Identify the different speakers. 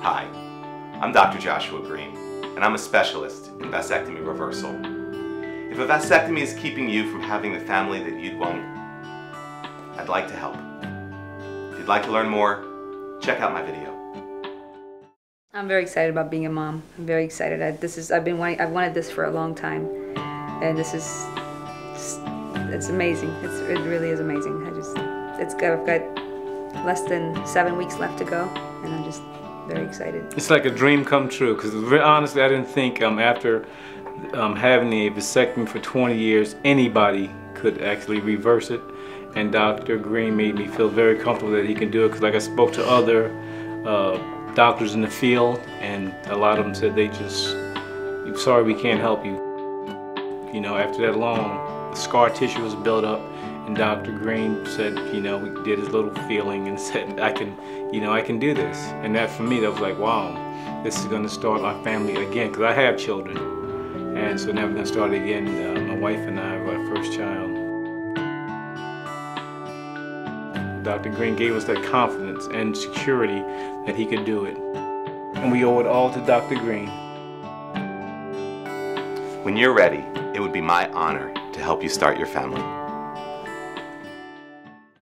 Speaker 1: Hi, I'm Dr. Joshua Green, and I'm a specialist in vasectomy reversal. If a vasectomy is keeping you from having the family that you'd want, I'd like to help. If you'd like to learn more, check out my video.
Speaker 2: I'm very excited about being a mom. I'm very excited. I've wanted this for a long time, and it's amazing. It really is amazing. I've got less than 7 weeks left to go, and I'm just very excited.
Speaker 3: It's like a dream come true, because honestly I didn't think after having a vasectomy for 20 years anybody could actually reverse it, and Dr. Green made me feel very comfortable that he can do it, because like I spoke to other doctors in the field, and a lot of them said "I'm sorry, we can't help you." You know, after that long, the scar tissue was built up, and Dr. Green said, he did his little feeling and said, I can do this. And that, for me, that was like, wow, this is going to start our family again, because I have children. And so now we're going to start again. My wife and I have our first child. Dr. Green gave us that confidence and security that he could do it. And we owe it all to Dr. Green.
Speaker 1: When you're ready, it would be my honor to help you start your family.